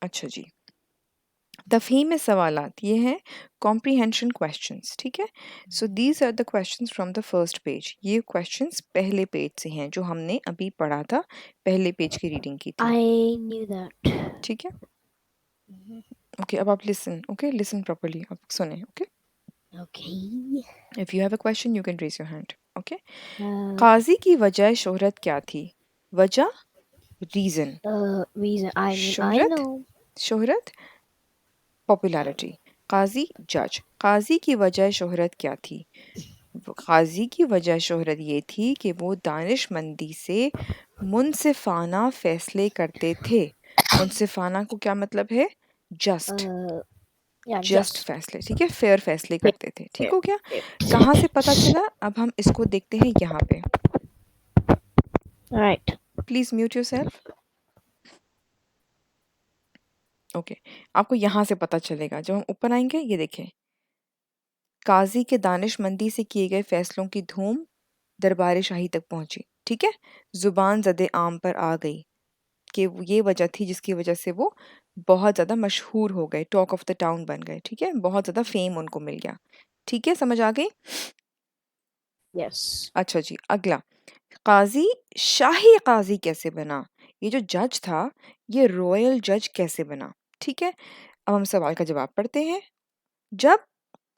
अच्छा जी, तफ़हीम में सवालात ये हैं कॉम्प्रीहेंशन क्वेश्चंस, ठीक है। So these are the questions from the first page. ये क्वेश्चंस पहले पेज से हैं जो हमने अभी पढ़ा था, पहले पेज की रीडिंग की थी, I knew that. ठीक है। ओके, अब आप लिसन, ओके, लिसन प्रॉपर्ली, आप सुने, okay. Okay. If you have a question you can raise your hand, okay. Uh, काजी की वजह शोहरत क्या थी? वजह, reason, Reason. I mean, I शोहरत, know. शोहरत, पॉपुलैरिटी। काजी, जज। काजी की वजह शोहरत क्या थी? काजी की वजह शोहरत ये थी कि वो दानिशमंदी से मुनसिफाना फैसले करते थे। मुनसिफाना को क्या मतलब है? Just, Yeah, just just. फैसले, ठीक है, फेयर फैसले Fair, करते थे, ठीक fair, हो गया। fair. कहाँ से पता चला? अब हम इसको देखते हैं यहाँ पे। All right. Please mute yourself. Okay, आपको यहाँ से पता चलेगा जब हम ऊपर आएंगे। ये देखें, काजी के दानिशमंदी से किए गए फैसलों की धूम दरबार शाही तक पहुंची, ठीक है। जुबान ज़द आम पर आ गई कि ये वजह थी जिसकी वजह से वो बहुत ज़्यादा मशहूर हो गए, टॉक ऑफ द टाउन बन गए, ठीक है, बहुत ज़्यादा फेम उनको मिल गया, ठीक है, समझ आ गई। Yes. अच्छा जी, अगला, काजी, शाही काजी कैसे बना? ये जो जज था ये रॉयल जज कैसे बना? ठीक है, अब हम सवाल का जवाब पढ़ते हैं। जब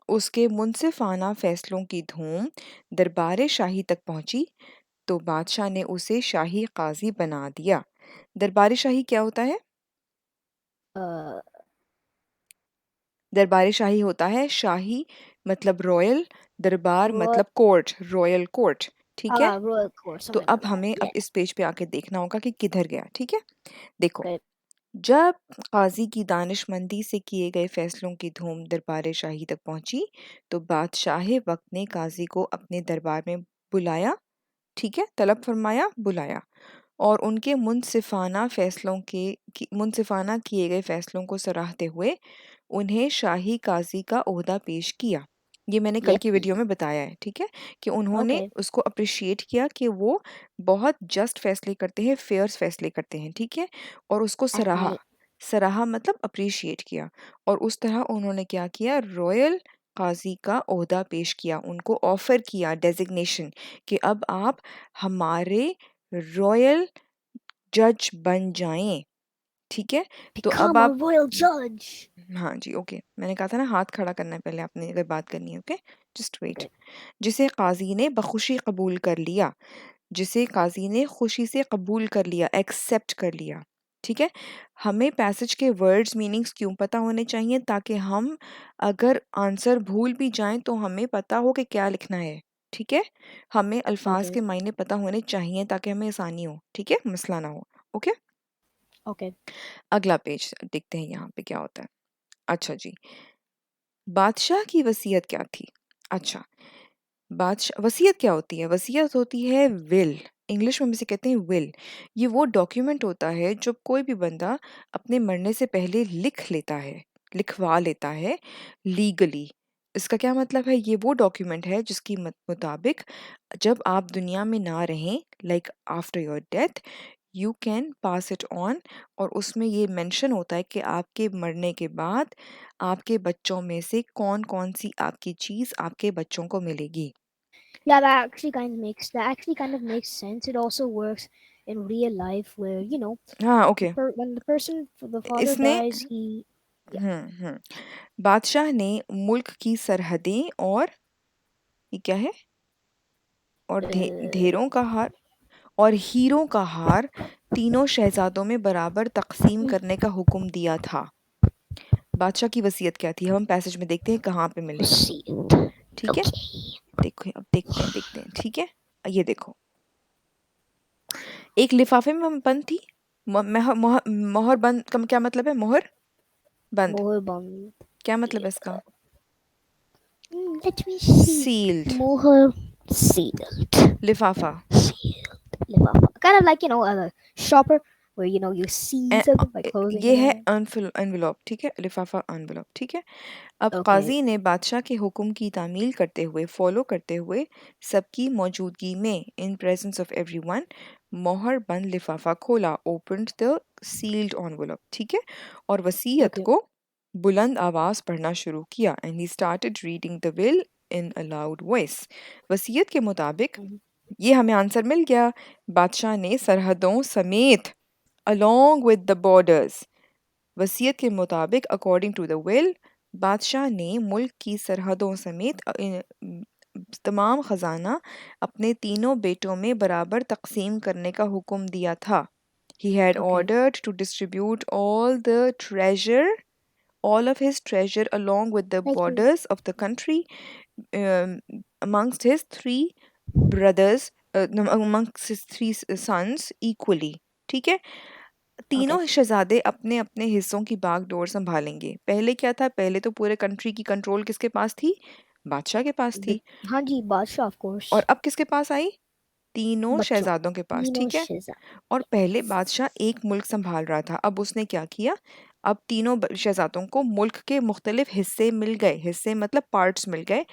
उसके मुनसिफाना फैसलों की धूम दरबार शाही तक पहुंची तो बादशाह ने उसे शाही काजी बना दिया। दरबार शाही क्या होता है? Uh, दरबार शाही होता है, शाही मतलब रॉयल, दरबार Royal. मतलब कोर्ट, रॉयल कोर्ट, ठीक है। Royal Court, तो something like अब that. हमें अब Yeah. इस पेज पे आके देखना होगा कि किधर गया, ठीक है। देखो, Okay. जब काजी की दानिशमंदी से किए गए फैसलों की धूम दरबार शाही तक पहुंची तो बादशाह वक्त ने काजी को अपने दरबार में बुलाया, ठीक है, तलब फरमाया, बुलाया, और उनके मुनसिफाना किए गए फैसलों को सराहते हुए उन्हें शाही काजी का ओहदा पेश किया। ये मैंने कल Yep. की वीडियो में बताया है, ठीक है, कि उन्होंने Okay. उसको अप्रिशिएट किया कि वो बहुत जस्ट फैसले करते हैं, फेयर फैसले करते हैं, ठीक है, और उसको सराहा। And सराहा मतलब अप्रिशिएट किया, और उस तरह उन्होंने क्या किया, रॉयल काजी का ओहदा पेश किया, उनको ऑफर किया डेजिग्नेशन कि अब आप हमारे रॉयल जज बन जाएं, ठीक है। तो अब become a आप, royal judge. हाँ जी, ओके, मैंने कहा था ना हाथ खड़ा करना है पहले आपने अगर बात करनी है, ओके, जस्ट वेट। Okay. जिसे काजी ने बखुशी कबूल कर लिया, जिसे काजी ने खुशी से कबूल कर लिया, एक्सेप्ट कर लिया, ठीक है। हमें पैसेज के वर्ड्स मीनिंग्स क्यों पता होने चाहिए? ताकि हम अगर आंसर भूल भी जाएं तो हमें पता हो कि क्या लिखना है, ठीक है। हमें अल्फाज Okay. के मायने पता होने चाहिए ताकि हमें आसानी हो, ठीक है, मसला ना हो, ओके। Okay. अगला पेज देखते हैं यहाँ पे क्या होता है। अच्छा जी, बादशाह की वसीयत क्या थी? अच्छा, बादशाह, वसीयत क्या होती है? वसीयत होती है विल, इंग्लिश में हम इसे कहते हैं विल। ये वो डॉक्यूमेंट होता है जब कोई भी बंदा अपने मरने से पहले लिख लेता है, लिखवा लेता है लीगली। इसका क्या मतलब है? ये वो डॉक्यूमेंट है जिसकी मुताबिक जब आप दुनिया में ना रहें, like after your death, you can pass it on, और उसमें ये मेंशन होता है कि आपके मरने के बाद आपके बच्चों में से कौन कौन सी आपकी चीज़ आपके बच्चों को मिलेगी। Yeah, that actually kind of makes sense. It also works in real life where, हाँ, ओके, when the father इसने, dies, he yeah. बादशाह ने मुल्क की सरहदें और, ये क्या है, और Uh, ढेरों का हार और हीरों का हार तीनों शहजादों में बराबर तकसीम करने का हुक्म दिया था। बादशाह की वसीयत क्या थी? हम पैसेज में देखते हैं कहाँ पे मिलेगा, see. ठीक है। Okay. देखो अब देखते हैं, ठीक है। ये देखो, एक लिफाफे में बंद थी, मोहर बंद का क्या मतलब है? मोहर बंद, Mohorband. क्या मतलब है इसका? Let me see. Sealed, Mohor sealed. लिफाफा, Sealed. Lifafa. Kind of like, a shopper. where you see A- something by closing ये an है eye. एनवेलप, ठीक है, लिफाफा एनवेलप, ठीक है। अब Okay. काजी ने बादशाह के हुक्म की तामील करते हुए, फॉलो करते हुए, सबकी मौजूदगी में, इन प्रेजेंस ऑफ एवरीवन, मोहर बंद लिफाफा खोला, ओपन्ड द सील्ड एनवेलप, ठीक है, और वसीयत Okay. को बुलंद आवाज पढ़ना शुरू किया। And he started reading the will in a loud voice. वसीयत के मुताबिक Mhm. ये हमें आंसर मिल गया। बादशाह ने सरहदों समेत, along with the borders, वसीयत के मुताबिक, अकॉर्डिंग टू द विल, बादशाह ने मुल्क की सरहदों समेत तमाम खजाना अपने तीनों बेटों में बराबर तकसीम करने का हुक्म दिया था। He had Okay. ordered to distribute all of his treasure along with the Thank you. borders of the country, um, amongst his three brothers, no, amongst his three sons equally, ठीक है। Okay. तीनों शहजादे अपने अपने हिस्सों की बागडोर संभालेंगे। पहले क्या था, पहले तो पूरे कंट्री की कंट्रोल किसके पास थी, बादशाह के पास The थी। हाँ जी, बादशाह of और course. अब किसके पास आई, तीनों बच्चों, शहजादों के पास, तीनों ठीक है। शहजाद. और पहले Yes. बादशाह एक मुल्क संभाल रहा था, अब उसने क्या किया, अब तीनों शहजादों को मुल्क के मुख्तलिफ हिस्से मिल गए, हिस्से मतलब पार्ट्स मिल गए।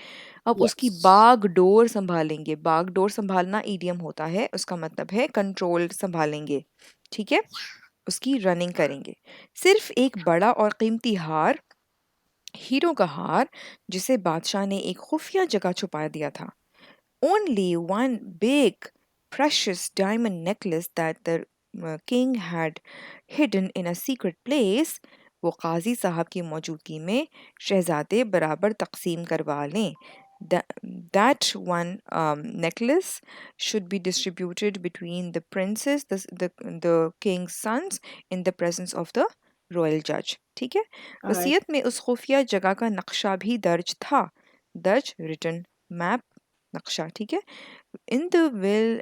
अब उसकी Yes. बागडोर संभालेंगे। बागडोर संभालना ईडियम होता है, उसका मतलब है कंट्रोल संभालेंगे, ठीक है, उसकी रनिंग करेंगे। सिर्फ एक बड़ा और कीमती हार, हीरो का हार, जिसे बादशाह ने एक खुफिया जगह छुपा दिया था, only one big precious diamond necklace that the king had hidden in a secret place, वो काजी साहब की मौजूदगी में शहजादे बराबर तकसीम करवा लें। That one necklace should be distributed between the princes, the king's sons, in the presence of the royal जज, ठीक है। All right. वसीयत में उस खुफिया जगह का नक्शा भी दर्ज था, दर्ज रिटन, मैप, नक्शा, ठीक है। In the will,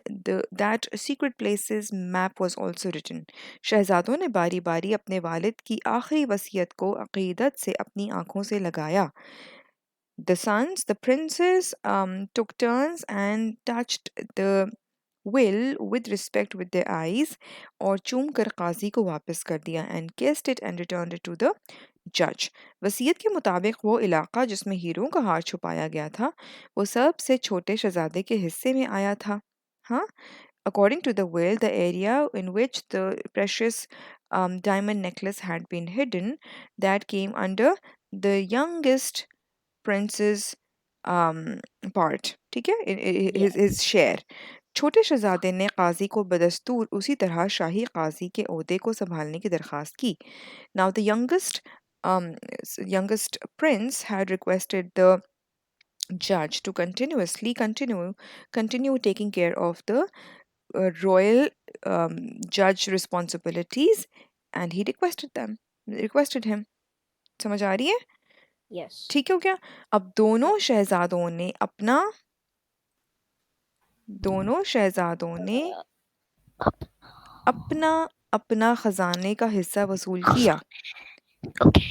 that secret places map was also written. शहजादों ने बारी बारी अपने वालिद की आखिरी वसीयत को अकीदत से अपनी आंखों से लगाया। The sons, the princes, took turns and touched the will with respect with their eyes, और चूम कर काजी को वापस कर दिया, and kissed it and returned it to the जज। वसीयत के मुताबिक वो इलाका जिसमें हीरों का हार छुपाया गया था, वो सबसे छोटे शहजादे के हिस्से में आया था। हाँ, according to the will, the area in which the precious diamond necklace had been hidden, that came under the youngest prince's part, ठीक है, his Yes. share। छोटे शहजादे ने काजी को बदस्तूर उसी तरह शाही काजी के ओहदे को संभालने की दरख्वास्त की। Now the youngest prince had requested the judge to continue taking care of the royal judge responsibilities, and he requested him। समझ आ रही है, Yes. ठीक है, हो गया। अब दोनों शहजादों ने Up. अपना अपना खजाने का हिस्सा वसूल किया, Okay.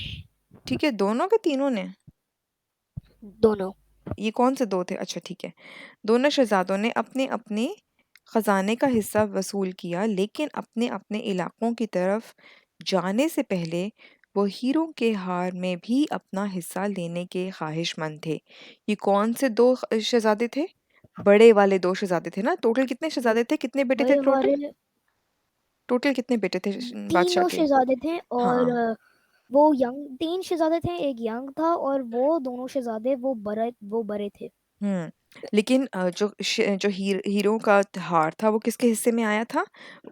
ठीक है, दोनों के तीनों ने। दोनों. ये कौन से दो थे, अच्छा ठीक है। दोनों शहजादों ने अपने अपने खजाने का हिस्सा वसूल किया, लेकिन अपने अपने इलाकों की तरफ जाने से पहले वो हीरो के हार में भी अपना हिस्सा लेने के ख्वाहिशमंद थे। ये कौन से दो शहजादे थे, बड़े वाले दो शहजादे थे ना। टोटल कितने शहजादे थे, कितने बेटे थे बड़े टोटल, वाले टोटल कितने बेटे थे बादशाह तीनों के। शहजादे थे, और हाँ, वो यंग, तीन शहजादे थे, एक यंग था, और वो दोनों शहजादे वो बड़े थे. लेकिन जो हीरो का हार था वो किसके हिस्से में आया था,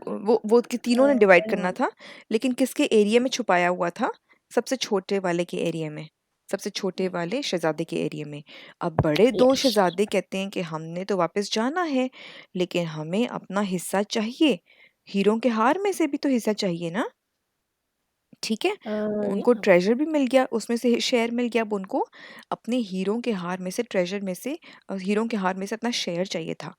वो तीनों ने डिवाइड करना था, लेकिन किसके एरिया में छुपाया हुआ था, सबसे छोटे वाले के एरिया में, सबसे छोटे वाले शहजादे के एरिया में। अब बड़े दो यस. शहजादे कहते हैं कि हमने तो वापस जाना है, लेकिन हमें अपना हिस्सा चाहिए, हीरो के हार में से भी तो हिस्सा चाहिए ना, ठीक है। उनको या. ट्रेजर भी मिल गया, उसमें से शेयर मिल गया। अब उनको अपने हीरो के हार में से, ट्रेजर में से, हीरो के हार में से अपना शेयर चाहिए था।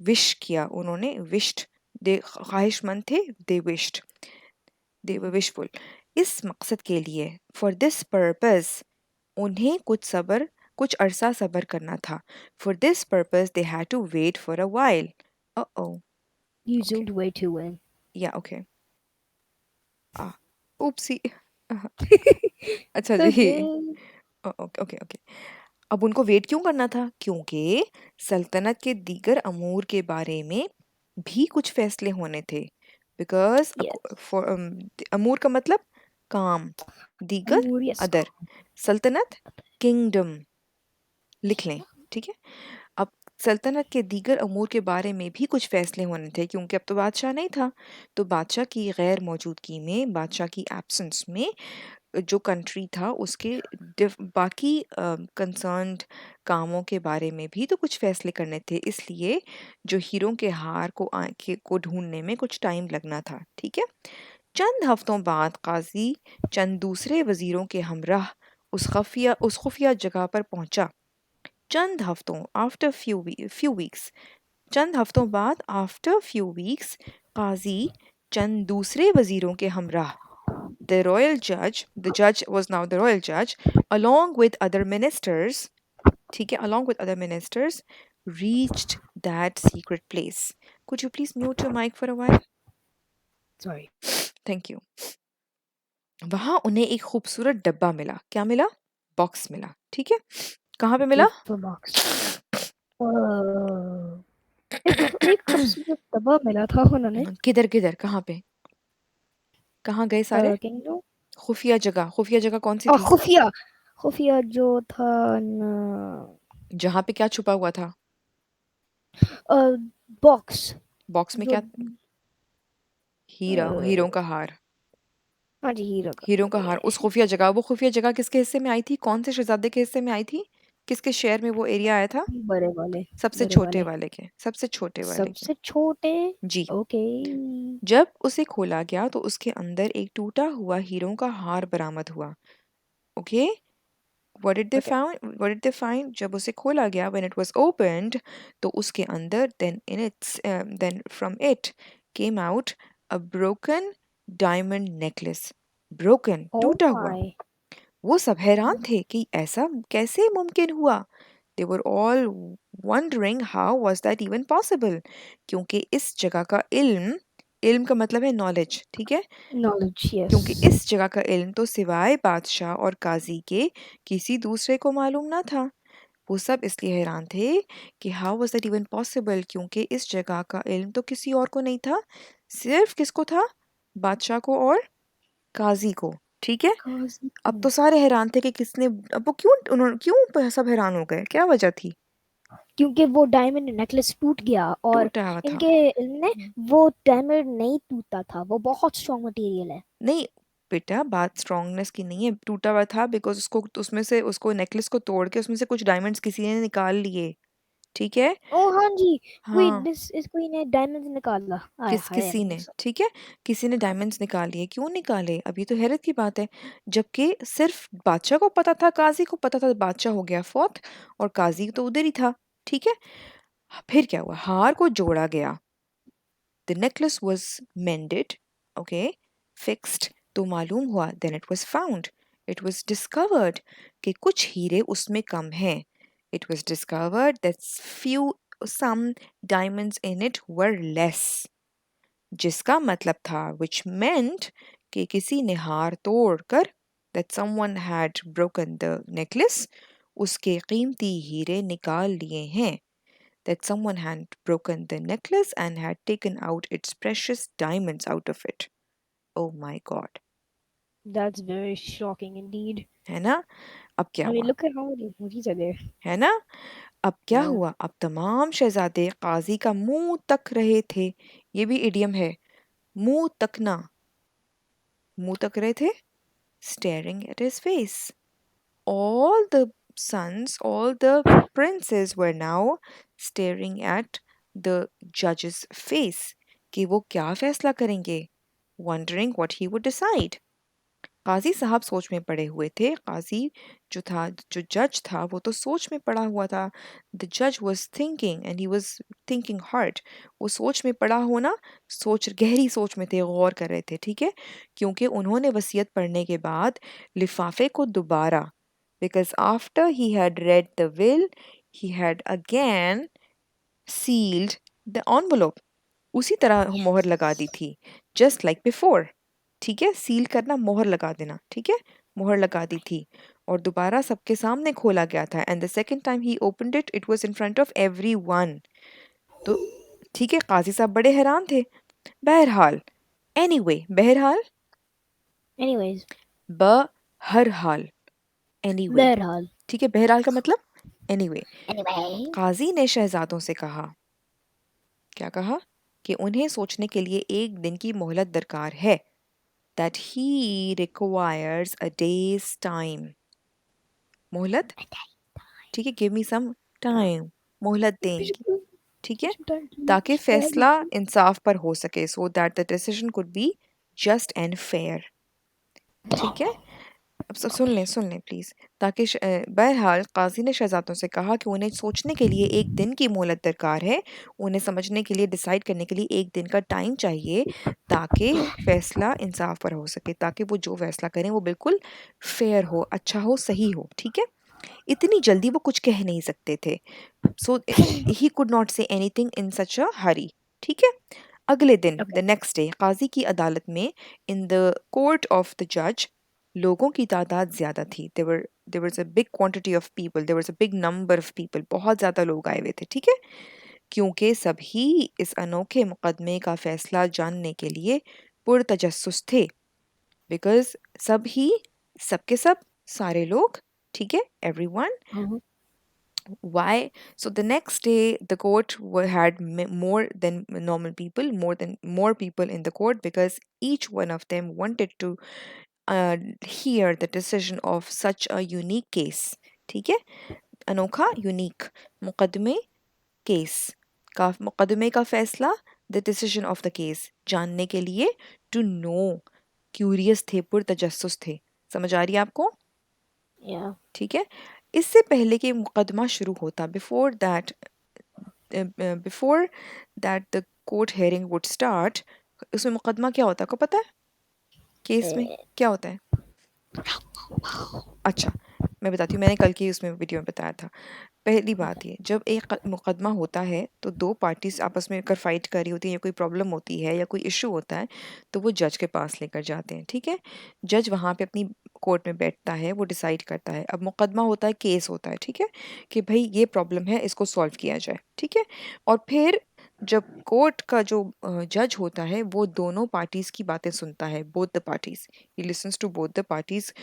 विश किया उन्होंने, विश्ड, दे ख्वाहिशमंद थे, दे विश्ड, दे वर विशफुल। इस मकसद के लिए, फॉर दिस पर्पस, उन्हें कुछ अरसा सब्र करना था। For this purpose they had to wait for a while. Oh You okay, zoomed way too in. या ओके, आ, ओप्सी। अच्छा जी। Okay. Okay okay okay. अब उनको वेट क्यों करना था? क्योंकि सल्तनत के दीगर अमूर के बारे में भी कुछ फैसले होने थे। Because Yes. फॉर अमूर का मतलब काम, दीगर Amur, yes. अदर, सल्तनत किंगडम, लिख लें। ठीक है। अब सल्तनत के दीगर अमूर के बारे में भी कुछ फैसले होने थे क्योंकि अब तो बादशाह नहीं था। तो बादशाह की गैर मौजूदगी में, बादशाह की एब्सेंस में जो कंट्री था उसके बाकी कंसर्न्ड कामों के बारे में भी तो कुछ फैसले करने थे। इसलिए जो हीरों के हार को ढूंढने में कुछ टाइम लगना था। ठीक है। चंद हफ्तों बाद काजी चंद दूसरे वजीरों के हमराह उस खुफिया जगह पर पहुंचा। चंद हफ्तों आफ्टर फ्यू वीक्स चंद हफ्तों बाद आफ्टर फ्यू वीक्स काजी चंद दूसरे वजीरों के हमराह, the judge was now the royal judge, along with other ministers, ठीक है, along with other ministers, reached that secret place. Could you please mute your mic for a while? Sorry. Thank you. वहां उन्हें एक खूबसूरत डब्बा मिला। क्या मिला? बॉक्स मिला। ठीक है। कहाँ पे मिला? Paper box. Uh, एक खूबसूरत डब्बा मिला था उन्होंने। किधर किधर, कहाँ पे, कहाँ गए सारे? किंगडम। खुफिया जगह। खुफिया जगह कौन सी और थी? खुफिया, खुफिया जो था न, जहाँ पे क्या छुपा हुआ था? बॉक्स बॉक्स में जो क्या? हीरा, हीरों का हार। हाँ जी, हीरो का। हीरों का हार, उस खुफिया जगह। वो खुफिया जगह किसके हिस्से में आई थी? कौन से शहजादे के हिस्से में आई थी? किसके शहर में वो एरिया आया था? बड़े वाले, सबसे बड़े छोटे वाले, वाले के, सबसे छोटे वाले के। सबसे छोटे। जी। ओके। जब उसे खोला गया तो उसके अंदर एक टूटा हुआ हीरों का हार बरामद हुआ। Okay. Okay. What did they find? जब उसे खोला गया, when it was opened, तो उसके अंदर, then from it came out a broken diamond necklace. Broken, ओ टूटा हुआ। माय। वो सब हैरान थे कि ऐसा कैसे मुमकिन हुआ। They were all wondering how was that even possible? क्योंकि इस जगह का इल्म, इल्म का मतलब है नॉलेज, ठीक है, नॉलेज, यस। क्योंकि इस जगह का इल्म तो सिवाय बादशाह और काजी के किसी दूसरे को मालूम ना था। वो सब इसलिए हैरान थे कि how was that even possible, क्योंकि इस जगह का इल्म तो किसी और को नहीं था, सिर्फ किसको था? बादशाह को और काजी को। ठीक है। अब तो सारे हैरान थे कि किसने, अब वो क्यों सब हैरान हो गए, क्या वजह थी? क्योंकि वो डायमंड नेकलेस टूट गया और टूटा हुआ था। इनके इनने वो डायमंड नहीं टूटा था, वो बहुत स्ट्रॉन्ग मटेरियल है। नहीं बेटा, बात स्ट्रांगनेस की नहीं है, टूटा हुआ था बिकॉज उसको, उसमें से उसको नेकलेस को तोड़ के उसमें से कुछ डायमंड्स किसी ने निकाल लिए। ठीक है। ओ हाँ जी, कोई हाँ, इस कोई ने डायमंड निकाला। आय हाय किसी वो ने, सब। ठीक है, किसी ने डायमंड्स निकाल लिए। क्यों निकाले? अब ये तो हैरत की बात है। जबकि सिर्फ बादशाह को पता था, काजी को पता था, बादशाह हो गया फौत और काजी तो उधर ही था। ठीक है। फिर क्या हुआ? हार को जोड़ा गया। The necklace was mended, okay, fixed, तो मालूम हुआ, then it was found, it was discovered कि कुछ हीरे उसमें कम हैं. It was discovered that some diamonds in it were less, जिसका मतलब था, which meant कि किसी ने हार तोड़कर, that someone had broken the necklace, उसके कीमती हीरे निकाल लिए हैं, that someone had broken the necklace and had taken out its precious diamonds out of it. Oh my God. That's very shocking indeed. है ना? अब क्या I mean, हुआ? look at how many movies are there. है ना? अब क्या Yeah. हुआ? अब तमाम शहजादे काजी का मुंह तक रहे थे। ये भी इडियम है, मुंह तकना। मुंह तक रहे थे, staring at his face. All the sons, all the princes were now staring at the judge's face कि वो क्या फैसला करेंगे, wondering what he would decide. काजी साहब सोच में पड़े हुए थे। काजी जो जज था वो तो सोच में पड़ा हुआ था। द जज was thinking and he was thinking hard. वो सोच में पड़ा होना, गहरी सोच में थे, गौर कर रहे थे। ठीक है। क्योंकि उन्होंने वसीयत पढ़ने के बाद लिफाफे को दोबारा, because after he had read the will, he had again sealed the envelope, उसी तरह मोहर लगा दी थी, जस्ट लाइक बिफोर। ठीक है, सील करना, मोहर लगा देना, ठीक है, मोहर लगा दी थी और दोबारा सबके सामने खोला गया था। And the second time he opened it, it was in front of everyone. तो ठीक है, काजी साहब बड़े हैरान थे। बहरहाल, एनीवे, बहरहाल, Anyways, बहरहाल, एनीवे, बहरहाल. ठीक है, बहरहाल का मतलब एनीवे। Anyway. काजी ने शहजादों से कहा, क्या कहा, कि उन्हें सोचने के लिए एक दिन की मोहलत दरकार है, that he requires a day's time। मोहलत, ठीक है, गिव मी सम टाइम, मोहलत देंगे, ठीक है, ताकि फैसला इंसाफ पर हो सके, so that the decision could be just and fair, ठीक है। अब सुन लें प्लीज़, ताकि बहरहाल काजी ने शहजादों से कहा कि उन्हें सोचने के लिए एक दिन की मोहलत दरकार है, उन्हें समझने के लिए, डिसाइड करने के लिए एक दिन का टाइम चाहिए, ताकि फैसला इंसाफ पर हो सके, ताकि वो जो फैसला करें वो बिल्कुल फेयर हो, अच्छा हो, सही हो, ठीक है। इतनी जल्दी वो कुछ कह नहीं सकते थे, so he could not say anything in such a hurry, ठीक है। अगले दिन, द Okay. नेक्स्ट डे, काजी की अदालत में, in the court of the जज, लोगों की तादाद ज़्यादा थी। There was a big quantity of people, there was a big number of people, बहुत ज़्यादा लोग आए हुए थे, ठीक है, क्योंकि सभी इस अनोखे मुकदमे का फैसला जानने के लिए पुरतजस्सुस थे, बिकॉज सभी, सबके सब, सारे लोग, ठीक है, everyone. Uh-huh. Why? So the next day, the court had more than normal people, more people in the court, because each one of them wanted to hear the decision of such a unique case. ठीक है, अनोखा, unique मुकदमे, case का, मुकदमे का फैसला, the decision of the case जानने के लिए, टू नो, क्यूरियस थे, पुरतजस्सुस थे। समझ आ रही है आपको? Yeah. ठीक है। इससे पहले कि मुकदमा शुरू होता, before that the court hearing would start, उसमें मुकदमा क्या होता है, आपको पता है? केस में Uh, क्या होता है? अच्छा, मैं बताती हूँ, मैंने कल की उसमें वीडियो में बताया था। पहली बात ये, जब एक मुकदमा होता है तो दो पार्टीज आपस में अगर फाइट कर रही होती है, या कोई प्रॉब्लम होती है, या कोई इशू होता है, तो वो जज के पास लेकर जाते हैं, ठीक है। जज वहाँ पे अपनी कोर्ट में बैठता है, वो डिसाइड करता है। अब मुकदमा होता है, केस होता है, ठीक है, कि भाई ये प्रॉब्लम है, इसको सॉल्व किया जाए, ठीक है। और फिर जब कोर्ट का जो जज होता है, वो दोनों पार्टीज की बातें सुनता है, both the parties, he listens to both the parties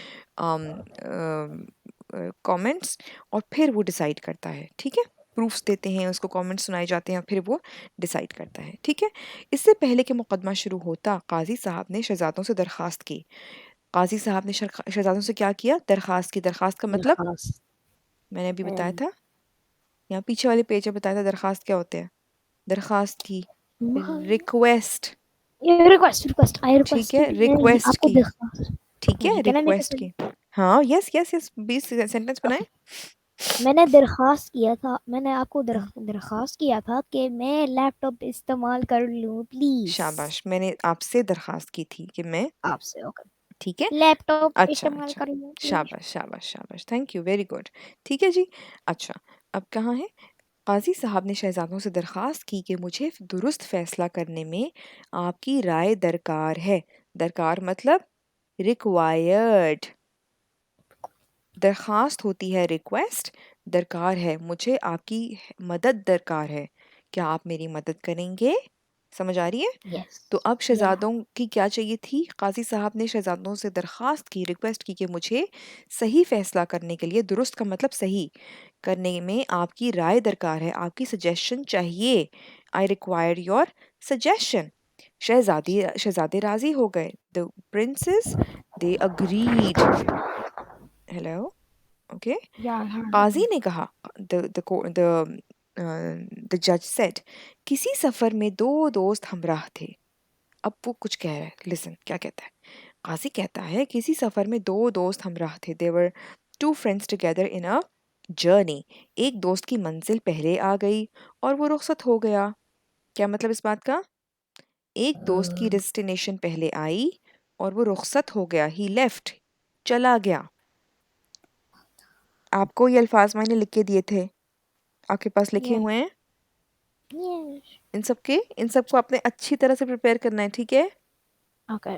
comments, और फिर वो डिसाइड करता है, ठीक है। प्रूफ्स देते हैं उसको, कमेंट्स सुनाए जाते हैं, फिर वो डिसाइड करता है, ठीक है। इससे पहले कि मुकदमा शुरू होता, काजी साहब ने शहजादों से दरखास्त की। काजी साहब ने शहजादों से क्या किया? दरखास्त की। दरखास्त का the मतलब house. मैंने अभी बताया Um, था, यहाँ पीछे वाले पेज में बताया था दरखास्त क्या होते हैं। दरखास्त की, रिक्वेस्ट, yeah, request. I ठीक request है, कि मैं रिक्वेस्ट आपको की, दरख्वास्त. ठीक है, जी, can I make a request की। sentence? हाँ, यस यस यस, 20 सेंटेंस बनाए। Okay. मैंने दरख्वास्त किया था, मैंने आपको दरख्वास्त किया था कि मैं लैपटॉप इस्तेमाल कर लूं प्लीज. शाबाश, मैंने आपसे दरखास्त की थी कि मैं, आपसे. ओके. ठीक है, लैपटॉप अच्छा इस्तेमाल अच्छा, कर लूं प्लीज. शाबाश शाबाश शाबाश, थैंक यू, वेरी गुड, ठीक है जी। अच्छा, अब कहाँ है? काजी साहब ने शहजादों से दरखास्त की कि मुझे दुरुस्त फैसला करने में आपकी राय दरकार है। दरकार मतलब रिक्वायर्ड, दरखास्त होती है रिक्वेस्ट, दरकार है, मुझे आपकी मदद दरकार है, क्या आप मेरी मदद करेंगे? समझ आ रही है? तो Yes. अब Yeah. शहजादों की क्या चाहिए थी? काजी साहब ने शहजादों से दरखास्त की, रिक्वेस्ट की कि मुझे सही फैसला करने के लिए, दुरुस्त का मतलब सही करने में आपकी राय दरकार है, आपकी सजेशन चाहिए। I require your suggestion. शहजादे राजी हो गए। The princes, they agreed. Hello, okay. Yeah, I heard of काजी it. ने कहा, द जज सेड, किसी सफर में दो दोस्त हमराह थे। अब वो कुछ कह रहा है, लिसन क्या कहता है। काजी कहता है, किसी सफर में दो दोस्त हमराह थे। There were two friends together in a journey. एक दोस्त की मंजिल पहले आ गई और वो रुखसत हो गया। क्या मतलब इस बात का? एक दोस्त की डेस्टिनेशन पहले आई और वो रुखसत हो गया, ही लेफ्ट, चला गया। आपको ये अल्फाज मैंने लिख के दिए थे, आपके पास लिखे Yeah. हुए हैं। Yes. इन सब को आपने अच्छी तरह से प्रिपेयर करना है, ठीक है। Okay.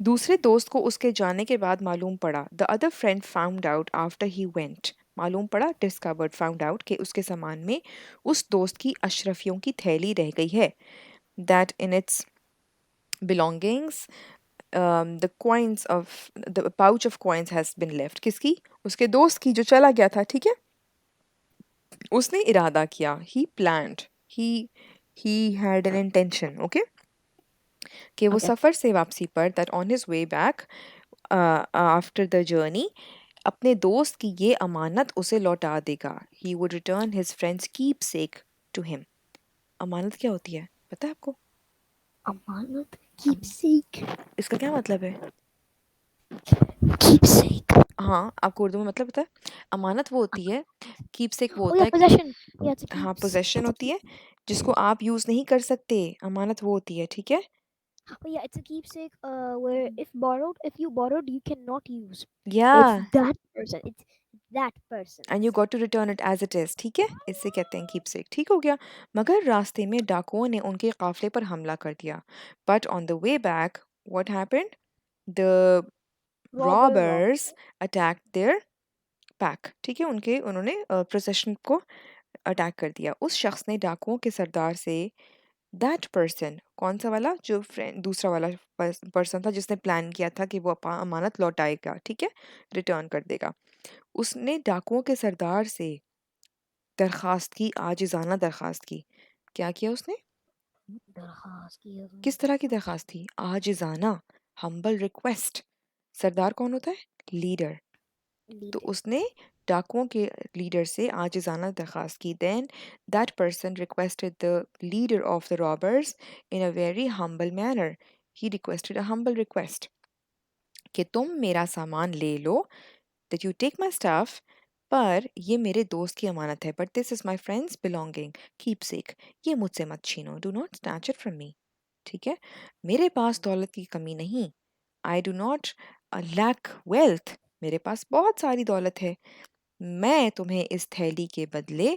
दूसरे दोस्त को उसके जाने के बाद मालूम पड़ा, the other friend found out after he went, मालूम पड़ा, डिस्कवर्ड, फाउंड आउट, कि उसके सामान में उस दोस्त की अशरफियों की थैली रह गई है, that in its belongings the coins of the pouch of coins has been left, किसकी, उसके दोस्त की जो चला गया था, ठीक है। उसने इरादा किया, he planned, he had an intention, okay, कि वो Okay. सफ़र से वापसी पर, that on his way back after the journey, अपने दोस्त की ये अमानत उसे लौटा देगा, he would return his friends keepsake to him. अमानत क्या होती है पता है आपको? अमानत, अम, keepsake, इसका क्या मतलब है? keepsake. हाँ, आपको उर्दू में मतलब पता है? अमानत वो होती है, कीपसेक वो Oh होता yeah, है, possession. Yeah, it's a हाँ, keeps. पोजेशन It's a होती keep. है जिसको आप यूज़ नहीं कर सकते, अमानत वो होती है, ठीक है। Oh yeah, it's a keepsake. Where if borrowed, if you borrowed, you cannot use. या It's that person. It's that and you person's. Got to return it as it is, ठीक है, इससे कहते हैं कीपसेक, ठीक हो गया। मगर रास्ते में डाकुओं ने उनके काफिले पर हमला कर दिया, but on the way back what happened, the Robbers. Robbers attack their pack, ठीक है, उन्होंने प्रोसेशन को अटैक कर दिया। उस शख्स ने डाकुओं के सरदार से, दैट पर्सन, कौन सा वाला, जो फ्रेंड दूसरा वाला पर्सन था जिसने प्लान किया था कि वो अमानत लौटाएगा, ठीक है, रिटर्न कर देगा, उसने डाकुओं के सरदार से दरखास्त की, आजिज़ाना दरखास्त की। क्या किया उसने? दरखास्त की है किस तरह की दरखास्त. दरखास्त थी? आजिज़ाना, हम्बल रिक्वेस्ट। सरदार कौन होता है? लीडर। तो Leader. उसने डाकुओं के लीडर से आजिज़ाना दरखास्त की। Then that person requested the leader of the robbers in a very humble manner, he requested a humble request, कि तुम मेरा सामान ले लो, that you take my stuff, पर ये मेरे दोस्त की अमानत है, but this is my friend's belonging, keepsake, ये मुझसे मत छीनो, do not snatch it from me, ठीक है। मेरे पास दौलत की कमी नहीं, I do not lack wealth, मेरे पास बहुत सारी दौलत है, मैं तुम्हें इस थैली के बदले,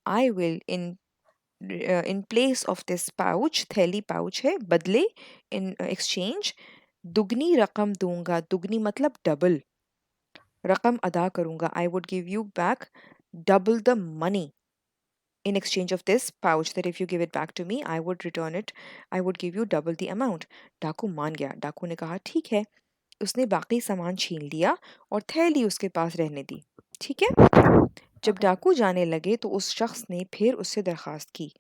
I will in place of this pouch, थैली पाउच है, बदले, in exchange, दुगनी रकम दूंगा, दुगनी मतलब डबल रकम अदा करूंगा, I would give you back double the money in exchange of this pouch, that if you give it back to me I would return it, I would give you double the amount। डाकू मान गया, डाकू ने कहा ठीक है, उसने बाकी सामान छीन लिया और थैली उसके पास रहने दी, ठीक है। जब Okay. डाकू जाने लगे तो उस शख्स ने फिर उससे दरखास्त की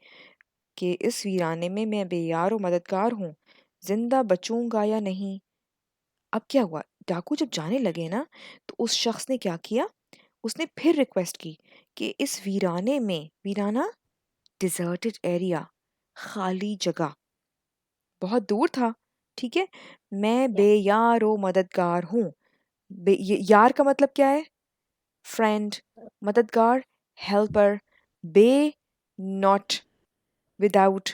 कि इस वीराने में मैं बेयार और मददगार हूँ, जिंदा बचूंगा या नहीं। अब क्या हुआ, डाकू जब जाने लगे ना, तो उस शख्स ने क्या किया, उसने फिर रिक्वेस्ट की कि इस वीराने में, वीराना डिजर्टेड एरिया, खाली जगह, बहुत दूर था, ठीक है, मैं Yeah. बेयार व मददगार हूँ। यार का मतलब क्या है? फ्रेंड, मददगार, हेल्पर, बे, नॉट, विदाउट,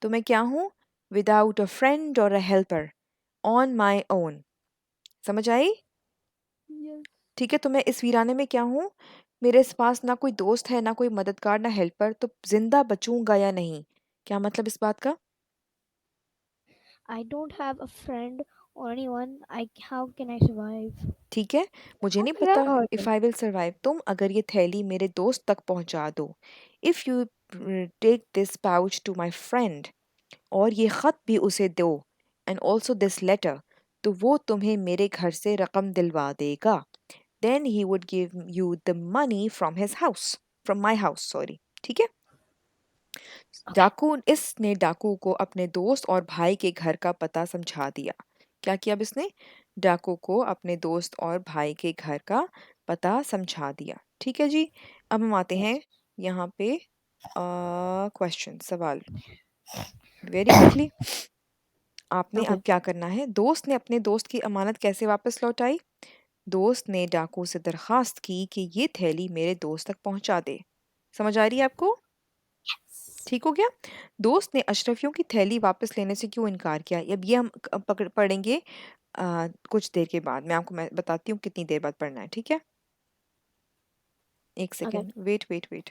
तो मैं क्या हूँ? विदाउट अ फ्रेंड और अ हेल्पर, ऑन माई ओन, समझ आई? Yes. ठीक है, तो मैं इस वीराने में क्या हूँ? मेरे पास ना कोई दोस्त है, ना कोई मददगार, ना हेल्पर, तो जिंदा बचूंगा या नहीं? क्या मतलब इस बात का? I don't have a friend or anyone. How can I survive? ठीक है, मुझे नहीं Okay, पता I got if it. I will survive, तुम अगर ये थैली मेरे दोस्त तक पहुंचा दो, if you take this pouch to my friend, और ये खत भी उसे दो, एंड ऑल्सो दिस लेटर, तो वो तुम्हें मेरे घर से रकम दिलवा देगा, then he would give you the money from his house, from my house, sorry, ठीक है। Okay. इसने डाकू को अपने दोस्त और भाई के घर का पता समझा दिया। क्या किया अब इसने? डाकू को अपने दोस्त और भाई के घर का पता समझा दिया, ठीक है जी। अब हम आते हैं Yes. यहाँ पे क्वेश्चन, सवाल, वेरी क्विकली। आपने Okay. अब क्या करना है, दोस्त ने अपने दोस्त की अमानत कैसे वापस लौटाई? दोस्त ने डाकू से दरखास्त की कि ये थैली मेरे दोस्त तक पहुंचा दे। समझ आ रही है आपको? ठीक हो गया। दोस्त ने अशरफियों की थैली वापस लेने से क्यों इनकार किया, अब ये हम पढ़ेंगे कुछ देर के बाद, मैं बताती हूँ कितनी देर बाद पढ़ना है, ठीक है। एक Okay. Second, wait wait wait.